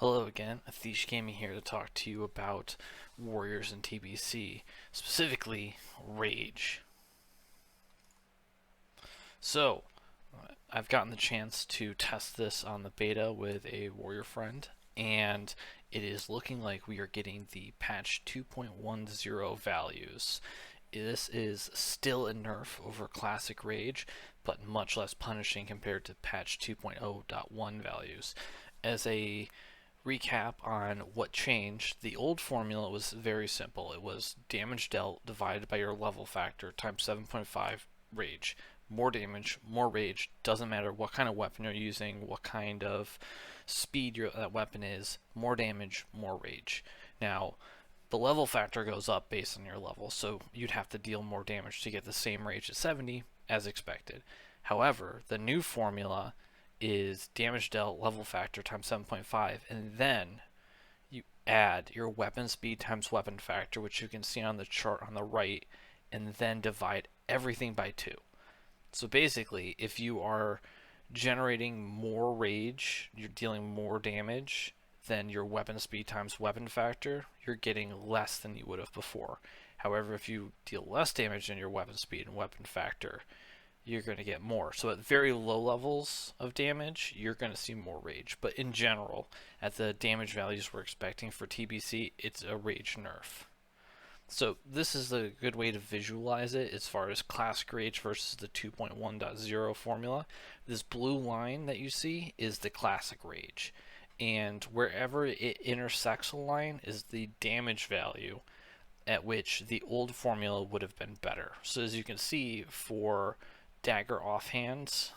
Hello again, Athish Gaming here to talk to you about Warriors in TBC, specifically Rage. So, I've gotten the chance to test this on the beta with a Warrior friend, and it is looking like we are getting the patch 2.10 values. This is still a nerf over Classic Rage, but much less punishing compared to patch 2.0.1 values. As a recap on what changed, the old formula was very simple. It was damage dealt divided by your level factor times 7.5 rage. More damage, more rage, doesn't matter what kind of weapon you're using, what kind of speed that weapon is, more damage, more rage. Now, the level factor goes up based on your level, so you'd have to deal more damage to get the same rage at 70 as expected. However, the new formula is damage dealt level factor times 7.5, and then you add your weapon speed times weapon factor, which you can see on the chart on the right, and then divide everything by 2. So basically, if you are generating more rage, you're dealing more damage than your weapon speed times weapon factor, you're getting less than you would have before. However, if you deal less damage than your weapon speed and weapon factor, you're going to get more. So at very low levels of damage, you're going to see more rage. But in general, at the damage values we're expecting for TBC, it's a rage nerf. So this is a good way to visualize it as far as Classic Rage versus the 2.1.0 formula. This blue line that you see is the Classic Rage. And wherever it intersects a line is the damage value at which the old formula would have been better. So as you can see, for dagger offhands,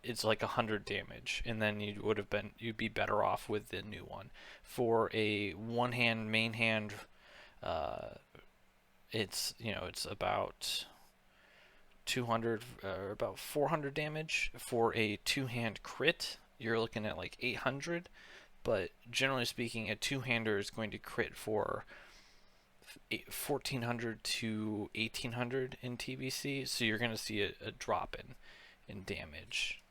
it's like 100 damage, and then you'd be better off with the new one. For a one hand main hand, it's about 200 or about 400 damage. For a two hand crit, you're looking at like 800, but generally speaking, a two-hander is going to crit for 1400 to 1800 in TBC, so you're going to see a drop in damage.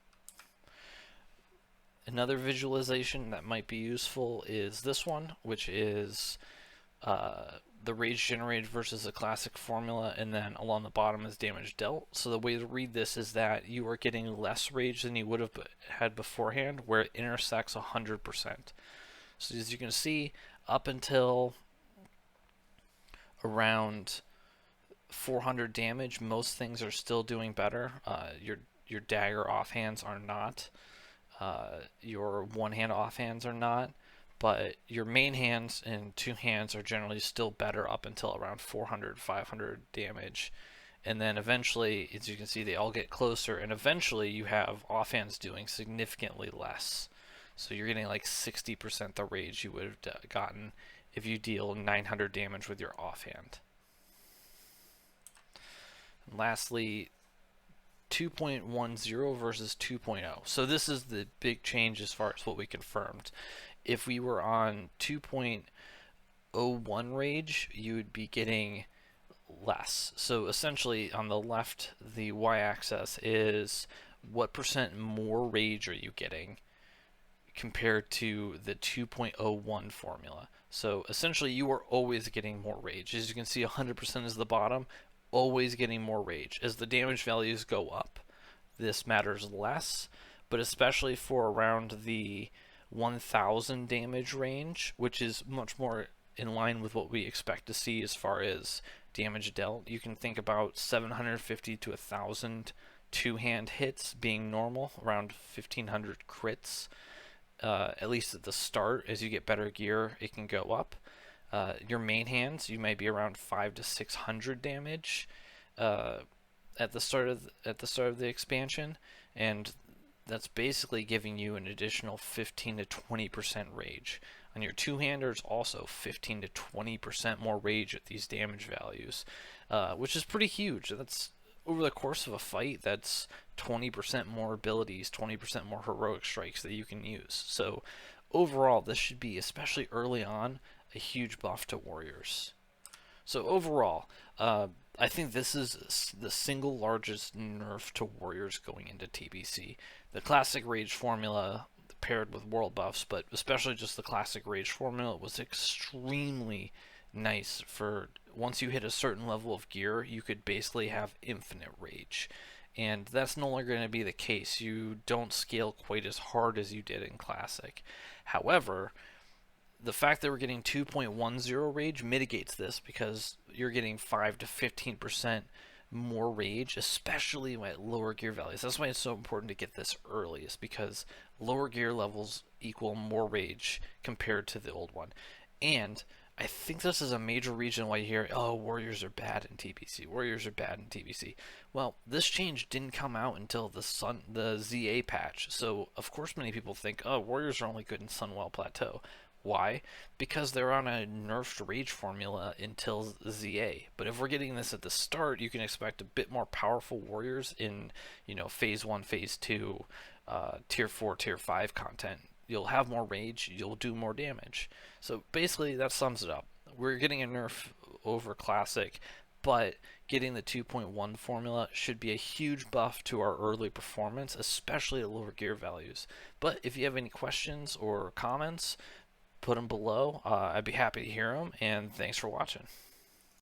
Another visualization that might be useful is this one, which is the rage generated versus the classic formula, and then along the bottom is damage dealt. So the way to read this is that you are getting less rage than you would have had beforehand, where it intersects 100%. So as you can see, up until around 400 damage, most things are still doing better. Your dagger offhands are not. Your one hand offhands are not. But your main hands and two hands are generally still better up until around 400, 500 damage. And then eventually, as you can see, they all get closer, and eventually you have offhands doing significantly less. So you're getting like 60% the rage you would have gotten if you deal 900 damage with your offhand. And lastly, 2.10 versus 2.0. So this is the big change as far as what we confirmed. If we were on 2.01 rage, you would be getting less. So essentially on the left, the y-axis is what percent more rage are you getting compared to the 2.01 formula. So essentially you are always getting more rage. As you can see, 100% is the bottom, always getting more rage. As the damage values go up, this matters less, but especially for around the 1000 damage range, which is much more in line with what we expect to see as far as damage dealt. You can think about 750 to 1000 two-hand hits being normal, around 1500 crits. At least at the start. As you get better gear, it can go up. Your main hands, you may be around 500 to 600 damage at the start of the expansion, and that's basically giving you an additional 15 to 20% rage. On your two-handers, also 15 to 20% more rage at these damage values, which is pretty huge. That's over the course of a fight, that's 20% more abilities, 20% more heroic strikes that you can use. So overall, this should be, especially early on, a huge buff to warriors. So overall, I think this is the single largest nerf to warriors going into TBC. The classic rage formula, paired with world buffs, but especially just the classic Rage formula was extremely nice for once you hit a certain level of gear, you could basically have infinite Rage. And that's no longer going to be the case. You don't scale quite as hard as you did in Classic. However, the fact that we're getting 2.10 Rage mitigates this because you're getting 5 to 15% more Rage, especially at lower gear values. That's why it's so important to get this early, is because lower gear levels equal more Rage compared to the old one. And I think this is a major reason why you hear, oh, Warriors are bad in TBC. Warriors are bad in TBC. Well, this change didn't come out until the ZA patch. So, of course, many people think, oh, Warriors are only good in Sunwell Plateau. Why? Because they're on a nerfed Rage formula until ZA. But if we're getting this at the start, you can expect a bit more powerful Warriors in, Phase 1, Phase 2, Tier 4, Tier 5 content. You'll have more Rage, you'll do more damage. So basically, that sums it up. We're getting a nerf over Classic, but getting the 2.1 formula should be a huge buff to our early performance, especially at lower gear values. But if you have any questions or comments, put them below. I'd be happy to hear them, and thanks for watching.